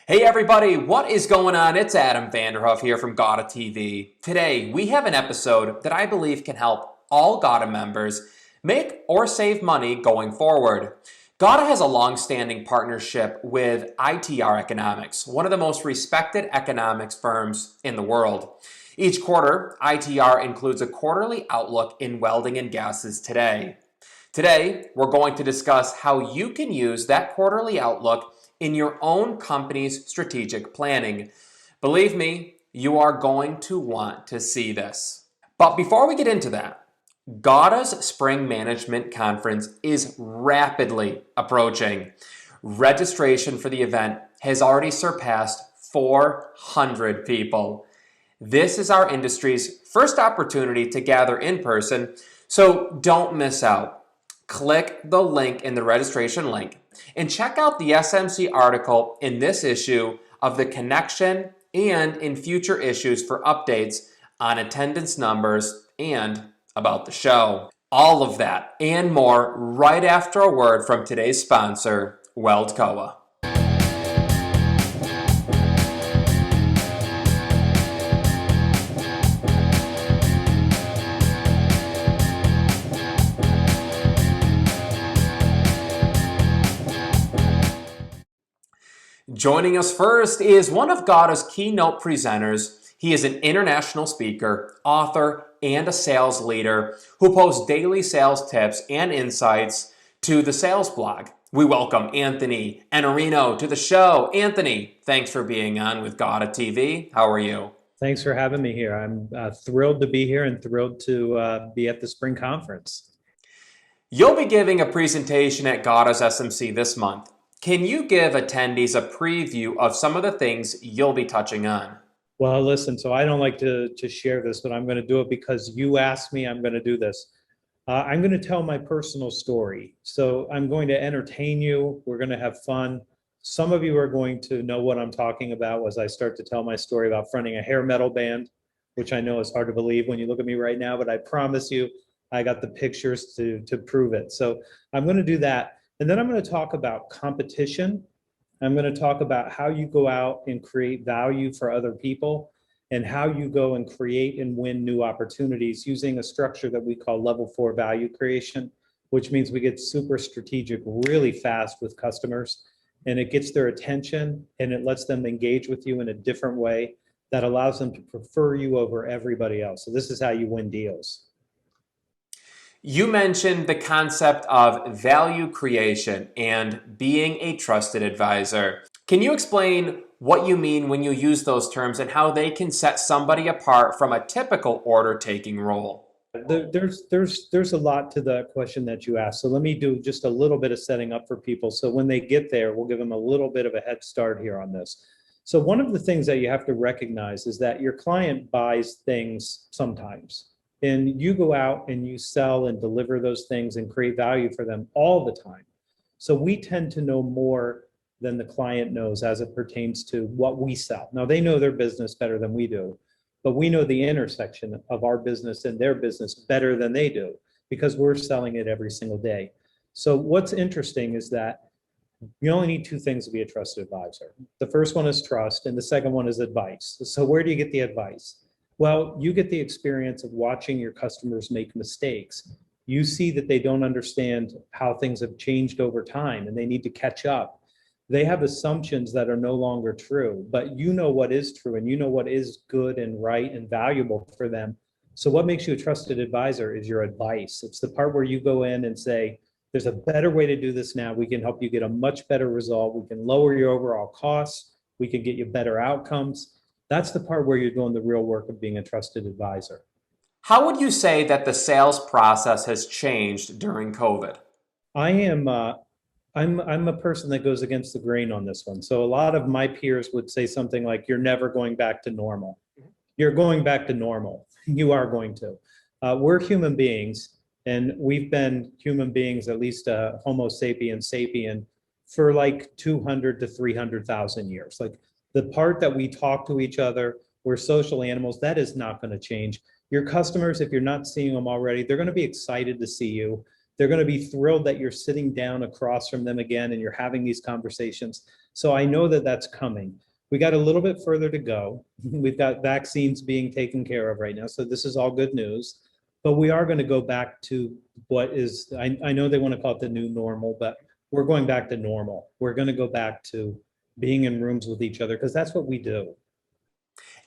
Hey everybody, what is going on? It's Adam Vanderhoof here from GAWDA TV. Today, we have an episode that I believe can help all GAWDA members make or save money going forward. GAWDA has a long-standing partnership with ITR Economics, one of the most respected economics firms in the world. Each quarter, ITR includes a quarterly outlook in welding and gases today. Today, we're going to discuss how you can use that quarterly outlook in your own company's strategic planning. Believe me, you are going to want to see this. But before we get into that, GAWDA's Spring Management Conference is rapidly approaching. Registration for the event has already surpassed 400 people. This is our industry's first opportunity to gather in person, so don't miss out. Click the link in the registration link and check out the SMC article in this issue of The Connection and in future issues for updates on attendance numbers and about the show. All of that and more right after a word from today's sponsor, Weldcoa. Joining us first is one of GAWDA's keynote presenters. He is an international speaker, author, and a sales leader who posts daily sales tips and insights to the sales blog. We welcome Anthony Iannarino to the show. Anthony, thanks for being on with GAWDA TV. How are you? Thanks for having me here. I'm thrilled to be here and thrilled to be at the spring conference. You'll be giving a presentation at GAWDA's SMC this month. Can you give attendees a preview of some of the things you'll be touching on? Well, listen, so I don't like to share this, but I'm going to do it because you asked me. I'm going to do this. I'm going to tell my personal story. So I'm going to entertain you. We're going to have fun. Some of you are going to know what I'm talking about as I start to tell my story about fronting a hair metal band, which I know is hard to believe when you look at me right now, but I promise you, I got the pictures to prove it. So I'm going to do that. And then I'm going to talk about competition. I'm going to talk about how you go out and create value for other people and how you go and create and win new opportunities using a structure that we call level 4 value creation, which means we get super strategic really fast with customers, and it gets their attention and it lets them engage with you in a different way that allows them to prefer you over everybody else. So this is how you win deals. You mentioned the concept of value creation and being a trusted advisor. Can you explain what you mean when you use those terms and how they can set somebody apart from a typical order-taking role? There's a lot to the question that you asked. So let me do just a little bit of setting up for people. So when they get there, we'll give them a little bit of a head start here on this. So one of the things that you have to recognize is that your client buys things sometimes. And you go out and you sell and deliver those things and create value for them all the time. So we tend to know more than the client knows as it pertains to what we sell. Now, they know their business better than we do, but we know the intersection of our business and their business better than they do because we're selling it every single day. So what's interesting is that you only need two things to be a trusted advisor. The first one is trust, and the second one is advice. So where do you get the advice? Well, you get the experience of watching your customers make mistakes. You see that they don't understand how things have changed over time and they need to catch up. They have assumptions that are no longer true, but you know what is true and you know what is good and right and valuable for them. So what makes you a trusted advisor is your advice. It's the part where you go in and say, there's a better way to do this now. We can help you get a much better result. We can lower your overall costs. We can get you better outcomes. That's the part where you're doing the real work of being a trusted advisor. How would you say that the sales process has changed during COVID? I'm a person that goes against the grain on this one. So a lot of my peers would say something like, you're never going back to normal. You're going back to normal. You are going to. We're human beings, and we've been human beings, at least Homo sapiens sapien, for like 200 to 300,000 years. Like, the part that we talk to each other, we're social animals, that is not going to change. Your customers, if you're not seeing them already, they're going to be excited to see you. They're going to be thrilled that you're sitting down across from them again and you're having these conversations. So I know that that's coming. We got a little bit further to go. We've got vaccines being taken care of right now. So this is all good news. But we are going to go back to what is, I know they want to call it the new normal, but we're going back to normal. We're going to go back to being in rooms with each other because that's what we do.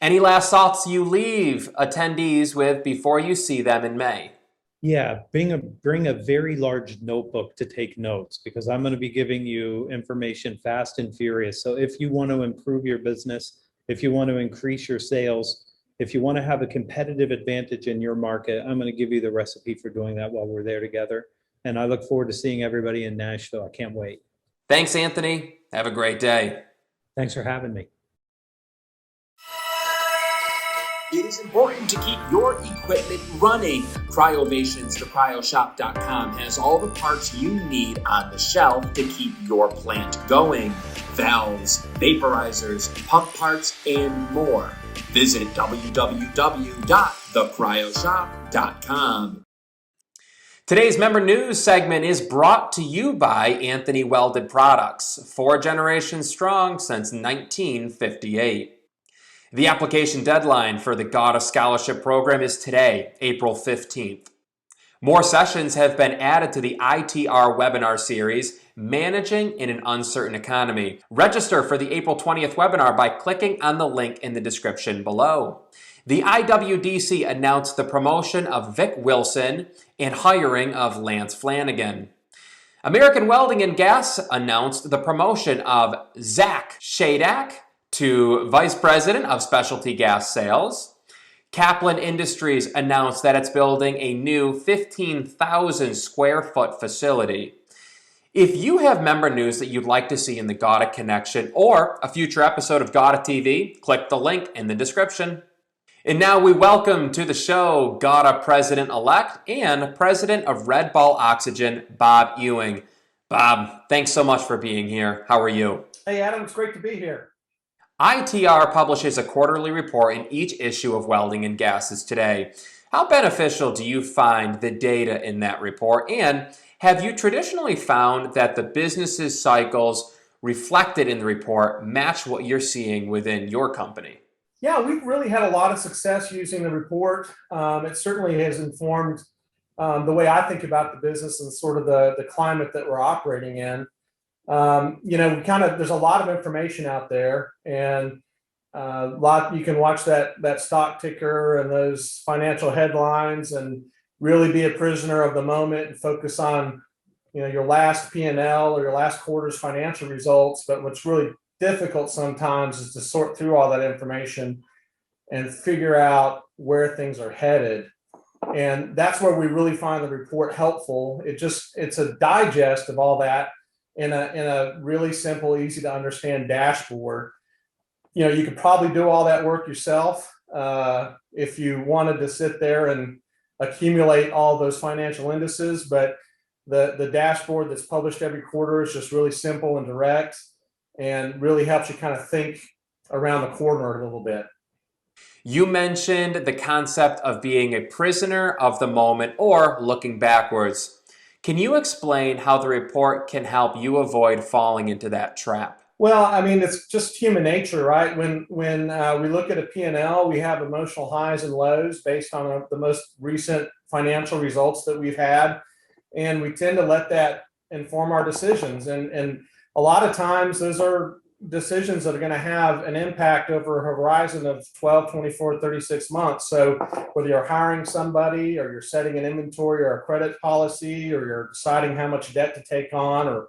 Any last thoughts you leave attendees with before you see them in May? Yeah, bring a very large notebook to take notes because I'm going to be giving you information fast and furious. So if you want to improve your business, if you want to increase your sales, if you want to have a competitive advantage in your market, I'm going to give you the recipe for doing that while we're there together. And I look forward to seeing everybody in Nashville. I can't wait. Thanks, Anthony. Have a great day. Thanks for having me. It is important to keep your equipment running. Cryovation's thecryoshop.com has all the parts you need on the shelf to keep your plant going. Valves, vaporizers, pump parts, and more. Visit www.thecryoshop.com. Today's member news segment is brought to you by Anthony Welded Products, 4 generations strong since 1958. The application deadline for the GAWDA Scholarship Program is today, April 15th. More sessions have been added to the ITR webinar series, Managing in an Uncertain Economy. Register for the April 20th webinar by clicking on the link in the description below. The IWDC announced the promotion of Vic Wilson and hiring of Lance Flanagan. American Welding and Gas announced the promotion of Zach Shadak to Vice President of Specialty Gas Sales. Kaplan Industries announced that it's building a new 15,000 square foot facility. If you have member news that you'd like to see in the GAWDA Connection or a future episode of GAWDA TV, click the link in the description. And now we welcome to the show GAWDA President-elect and President of RedBall Oxygen, Bob Ewing. Bob, thanks so much for being here. How are you? Hey, Adam, it's great to be here. ITR publishes a quarterly report in each issue of Welding and Gases Today. How beneficial do you find the data in that report? And have you traditionally found that the business's cycles reflected in the report match what you're seeing within your company? Yeah, we've really had a lot of success using the report. It certainly has informed the way I think about the business and sort of the climate that we're operating in. There's a lot of information out there, and you can watch that stock ticker and those financial headlines and really be a prisoner of the moment and focus on, your last P&L or your last quarter's financial results. But what's really difficult sometimes is to sort through all that information and figure out where things are headed. And that's where we really find the report helpful. It's a digest of all that in a really simple, easy to understand dashboard. You could probably do all that work yourself if you wanted to sit there and accumulate all those financial indices, but the dashboard that's published every quarter is just really simple and direct and really helps you kind of think around the corner a little bit. You mentioned the concept of being a prisoner of the moment or looking backwards. Can you explain how the report can help you avoid falling into that trap? Well, I mean, it's just human nature, right? When we look at a P&L, we have emotional highs and lows based on the most recent financial results that we've had. And we tend to let that inform our decisions. And a lot of times those are decisions that are going to have an impact over a horizon of 12, 24, 36 months. So whether you're hiring somebody or you're setting an inventory or a credit policy, or you're deciding how much debt to take on or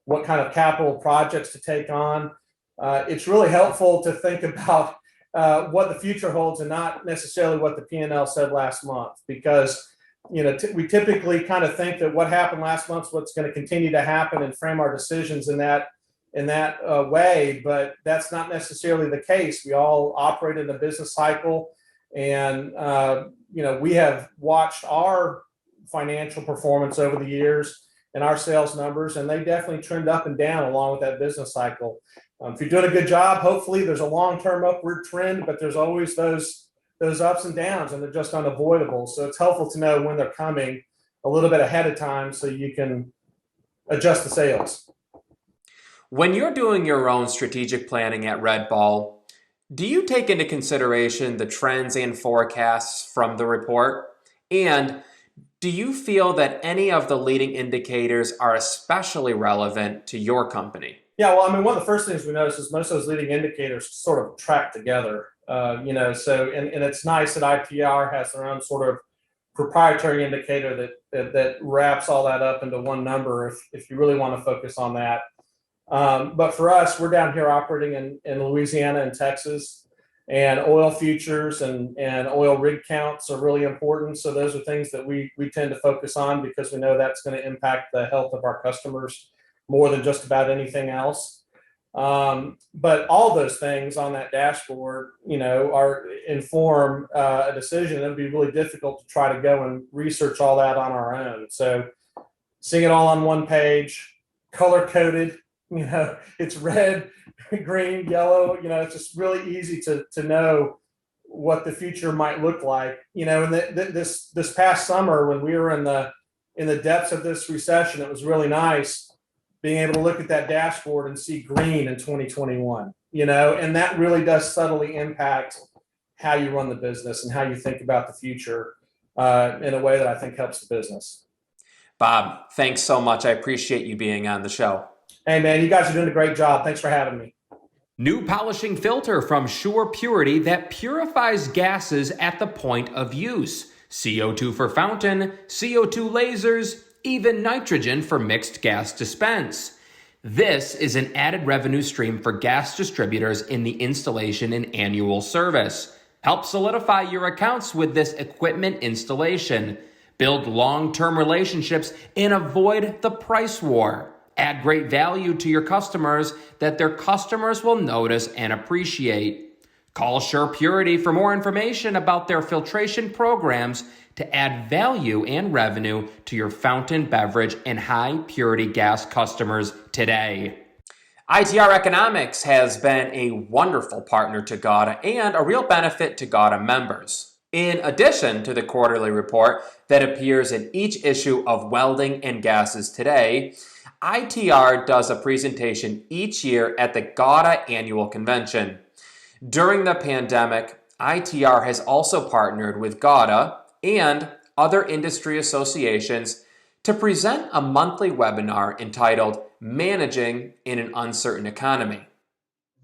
what kind of capital projects to take on, it's really helpful to think about what the future holds and not necessarily what the P&L said last month, because we typically kind of think that what happened last month's what's going to continue to happen and frame our decisions in that way, but that's not necessarily the case. We all operate in a business cycle, and we have watched our financial performance over the years and our sales numbers, and they definitely trend up and down along with that business cycle. If you're doing a good job, hopefully there's a long-term upward trend, but there's always those ups and downs, and they're just unavoidable. So it's helpful to know when they're coming. A a little bit ahead of time so you can adjust the sales. When you're doing your own strategic planning at RedBall, do you take into consideration the trends and forecasts from the report? And do you feel that any of the leading indicators are especially relevant to your company? Yeah, well, I mean, one of the first things we notice is most of those leading indicators sort of track together. So it's nice that ITR has their own sort of proprietary indicator that wraps all that up into one number if you really want to focus on that. But for us, we're down here operating in Louisiana and Texas, and oil futures and oil rig counts are really important. So those are things that we tend to focus on because we know that's going to impact the health of our customers more than just about anything else. But all those things on that dashboard, inform a decision. It'd be really difficult to try to go and research all that on our own. So seeing it all on one page, color coded, it's red, green, yellow, it's just really easy to know what the future might look like. And this past summer when we were in the depths of this recession, it was really nice being able to look at that dashboard and see green in 2021, and that really does subtly impact how you run the business and how you think about the future in a way that I think helps the business. Bob, thanks so much. I appreciate you being on the show. Hey, man, you guys are doing a great job. Thanks for having me. New polishing filter from SurePurity that purifies gases at the point of use. CO2 for fountain, CO2 lasers, even nitrogen for mixed gas dispense. This is an added revenue stream for gas distributors in the installation and annual service. Help solidify your accounts with this equipment installation. Build long-term relationships and avoid the price war. Add great value to your customers that their customers will notice and appreciate. Call SurePurity for more information about their filtration programs to add value and revenue to your fountain, beverage, and high purity gas customers today. ITR Economics has been a wonderful partner to GAWDA and a real benefit to GAWDA members. In addition to the quarterly report that appears in each issue of Welding and Gases Today, ITR does a presentation each year at the GAWDA Annual Convention. During the pandemic, ITR has also partnered with GAWDA and other industry associations to present a monthly webinar entitled Managing in an Uncertain Economy.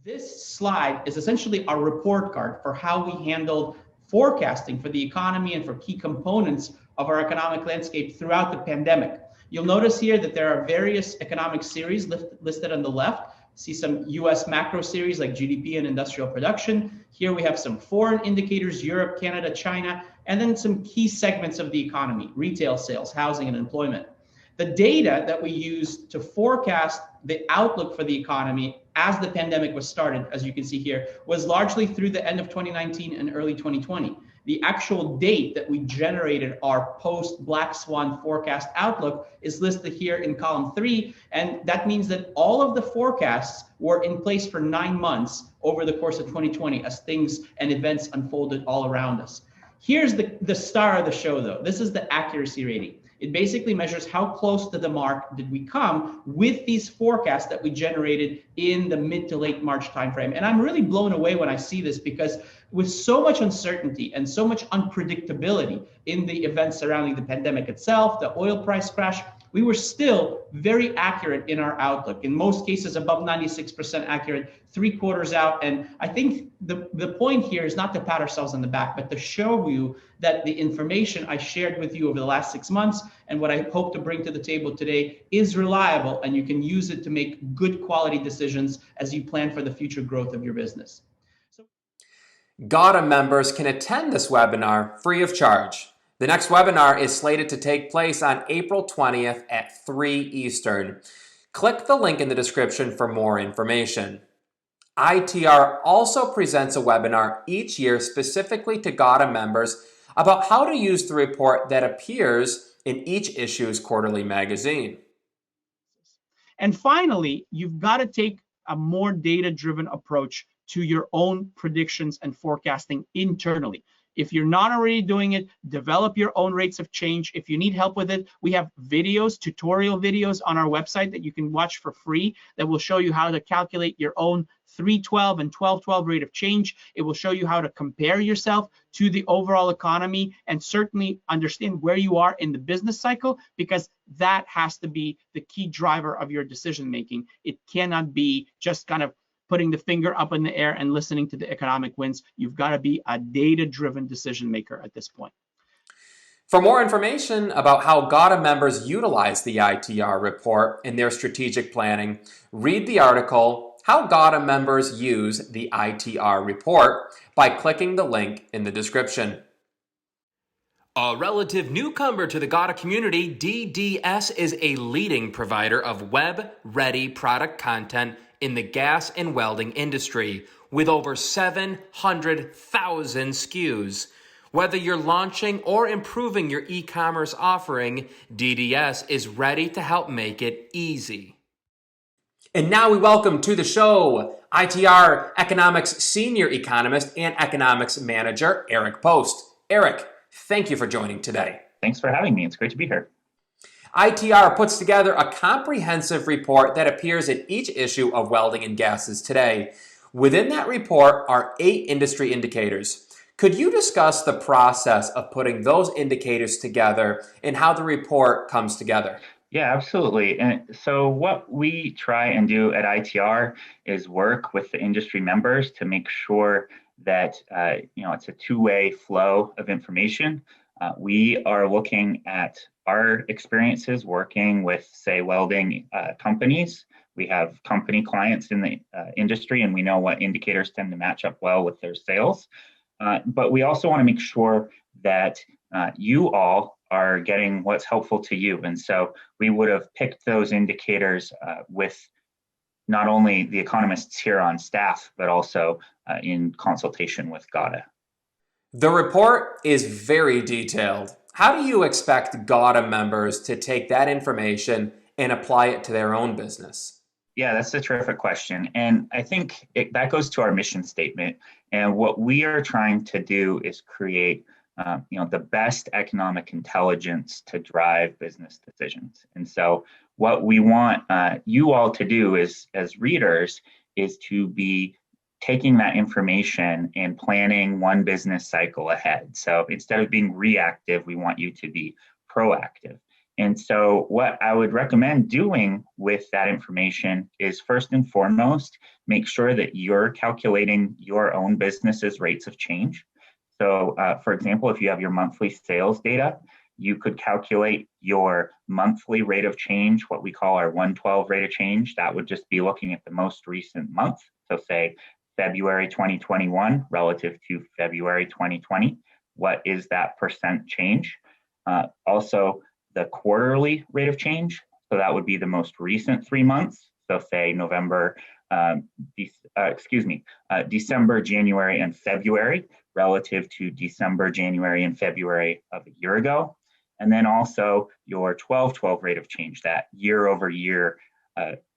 This slide is essentially our report card for how we handled forecasting for the economy and for key components of our economic landscape throughout the pandemic. You'll notice here that there are various economic series listed on the left. See some US macro series like GDP and industrial production. Here we have some foreign indicators, Europe, Canada, China, and then some key segments of the economy, retail sales, housing, and employment. The data that we use to forecast the outlook for the economy as the pandemic was started, as you can see here, was largely through the end of 2019 and early 2020. The actual date that we generated our post-Black Swan forecast outlook is listed here in column 3, and that means that all of the forecasts were in place for 9 months over the course of 2020 as things and events unfolded all around us. Here's the star of the show, though. This is the accuracy rating. It basically measures how close to the mark did we come with these forecasts that we generated in the mid to late March timeframe. And I'm really blown away when I see this because with so much uncertainty and so much unpredictability in the events surrounding the pandemic itself, the oil price crash, we were still very accurate in our outlook. In most cases, above 96% accurate, 3 quarters out. And I think the point here is not to pat ourselves on the back, but to show you that the information I shared with you over the last 6 months and what I hope to bring to the table today is reliable, and you can use it to make good quality decisions as you plan for the future growth of your business. GAWDA members can attend this webinar free of charge. The next webinar is slated to take place on April 20th at 3 Eastern. Click the link in the description for more information. ITR also presents a webinar each year specifically to GAWDA members about how to use the report that appears in each issue's quarterly magazine. And finally, you've got to take a more data-driven approach to your own predictions and forecasting internally. If you're not already doing it, develop your own rates of change. If you need help with it, we have videos, tutorial videos on our website that you can watch for free that will show you how to calculate your own 312 and 1212 rate of change. It will show you how to compare yourself to the overall economy and certainly understand where you are in the business cycle, because that has to be the key driver of your decision making. It cannot be just kind of putting the finger up in the air and listening to the economic winds. You've got to be a data-driven decision maker at this point. For more information about how GAWDA members utilize the ITR report in their strategic planning, read the article, How GAWDA Members Use the ITR Report, by clicking the link in the description. A relative newcomer to the GAWDA community, DDS is a leading provider of web-ready product content in the gas and welding industry, with over 700,000 SKUs. Whether you're launching or improving your e-commerce offering, DDS is ready to help make it easy. And now we welcome to the show ITR Economics Senior Economist and Economics Manager, Eric Post. Eric, thank you for joining today. Thanks for having me. It's great to be here. ITR puts together a comprehensive report that appears in each issue of Welding and Gases Today. Within that report are 8 industry indicators. Could you discuss the process of putting those indicators together and how the report comes together? Yeah, absolutely. And so what we try and do at ITR is work with the industry members to make sure that it's a two-way flow of information. We are looking at our experiences working with, say, welding companies. We have company clients in the industry, and we know what indicators tend to match up well with their sales. But we also want to make sure that you all are getting what's helpful to you. And so we would have picked those indicators with not only the economists here on staff, but also in consultation with GAWDA. The report is very detailed. How do you expect GAWDA members to take that information and apply it to their own business? Yeah, that's a terrific question. And I think that goes to our mission statement. And what we are trying to do is create the best economic intelligence to drive business decisions. And so what we want you all to do is, as readers, is to be taking that information and planning one business cycle ahead. So instead of being reactive, we want you to be proactive. And so what I would recommend doing with that information is, first and foremost, make sure that you're calculating your own business's rates of change. So for example, if you have your monthly sales data, you could calculate your monthly rate of change, what we call our 112 rate of change. That would just be looking at the most recent month. So say February 2021 relative to February 2020. What is that percent change? Also, the quarterly rate of change. So that would be the most recent 3 months. So say December, January, and February relative to December, January, and February of a year ago. And then also your 12/12 rate of change, that year over year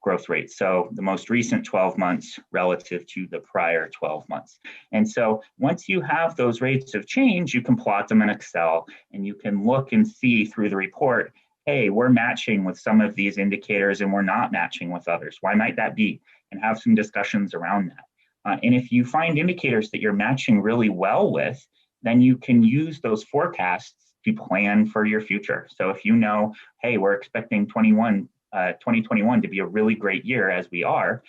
growth rate. So the most recent 12 months relative to the prior 12 months. And so once you have those rates of change, you can plot them in Excel and you can look and see through the report, hey, we're matching with some of these indicators and we're not matching with others. Why might that be? And have some discussions around that. And if you find indicators that you're matching really well with, then you can use those forecasts to plan for your future. So if you know, hey, we're expecting 2021 to be a really great year, as we are,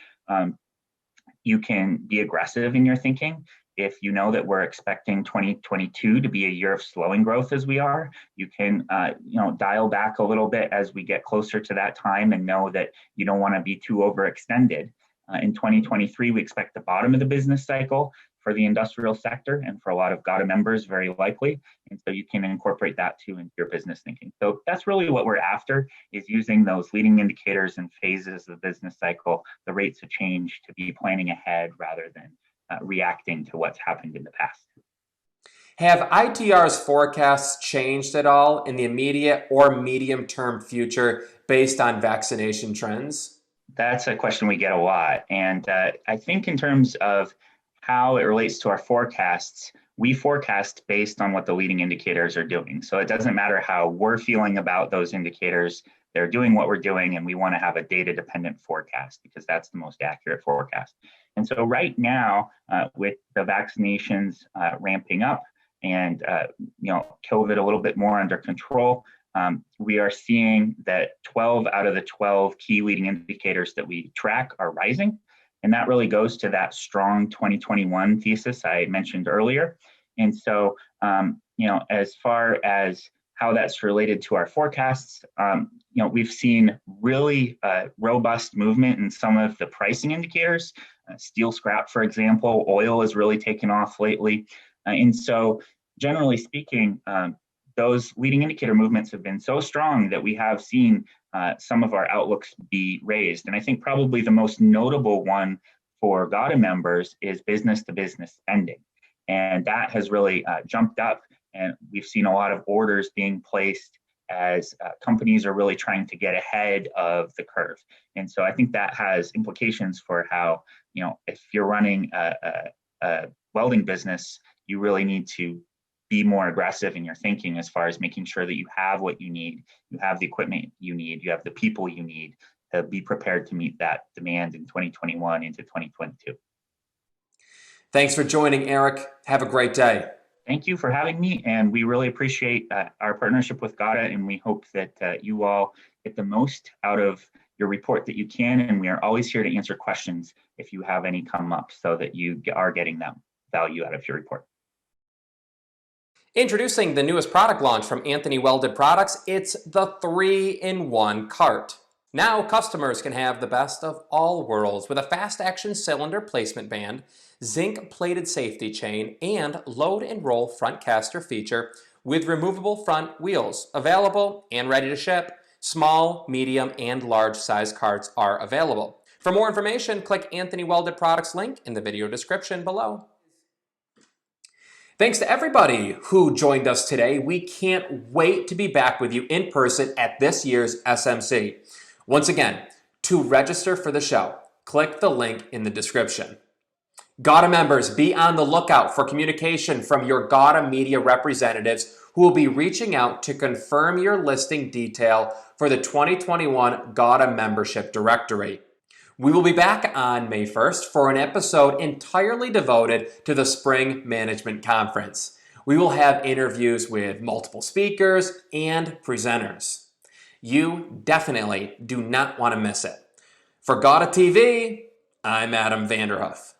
you can be aggressive in your thinking. If you know that we're expecting 2022 to be a year of slowing growth, as we are, you can dial back a little bit as we get closer to that time and know that you don't want to be too overextended. In 2023, we expect the bottom of the business cycle for the industrial sector and for a lot of GAWDA members, very likely. And so you can incorporate that too into your business thinking. So that's really what we're after, is using those leading indicators and phases of the business cycle, the rates of change, to be planning ahead rather than reacting to what's happened in the past. Have ITR's forecasts changed at all in the immediate or medium-term future based on vaccination trends? That's a question we get a lot. And I think in terms of how it relates to our forecasts, we forecast based on what the leading indicators are doing. So it doesn't matter how we're feeling about those indicators, they're doing what we're doing, and we want to have a data-dependent forecast because that's the most accurate forecast. And so right now, with the vaccinations ramping up and COVID a little bit more under control, we are seeing that 12 out of the 12 key leading indicators that we track are rising. And that really goes to that strong 2021 thesis I mentioned earlier. And so, as far as how that's related to our forecasts, we've seen really robust movement in some of the pricing indicators. Steel scrap, for example, oil has really taken off lately. And so, generally speaking, those leading indicator movements have been so strong that we have seen some of our outlooks be raised. And I think probably the most notable one for GAWDA members is business to business spending. And that has really jumped up, and we've seen a lot of orders being placed as companies are really trying to get ahead of the curve. And so I think that has implications for how, if you're running a welding business, you really need to be more aggressive in your thinking as far as making sure that you have what you need, you have the equipment you need, you have the people you need to be prepared to meet that demand in 2021 into 2022. Thanks for joining, Eric. Have a great day. Thank you for having me, and we really appreciate our partnership with GAWDA, and we hope that you all get the most out of your report that you can, and we are always here to answer questions if you have any come up so that you are getting that value out of your report. Introducing the newest product launch from Anthony Welded Products, it's the 3-in-1 cart. Now customers can have the best of all worlds with a fast action cylinder placement band, zinc plated safety chain, and load and roll front caster feature with removable front wheels. Available and ready to ship. Small, medium, and large size carts are available. For more information, click Anthony Welded Products link in the video description below. Thanks to everybody who joined us today. We can't wait to be back with you in person at this year's SMC. Once again, to register for the show, click the link in the description. GAWDA members, be on the lookout for communication from your GAWDA media representatives who will be reaching out to confirm your listing detail for the 2021 GAWDA membership directory. We will be back on May 1st for an episode entirely devoted to the Spring Management Conference. We will have interviews with multiple speakers and presenters. You definitely do not want to miss it. For GAWDA TV, I'm Adam Vanderhoof.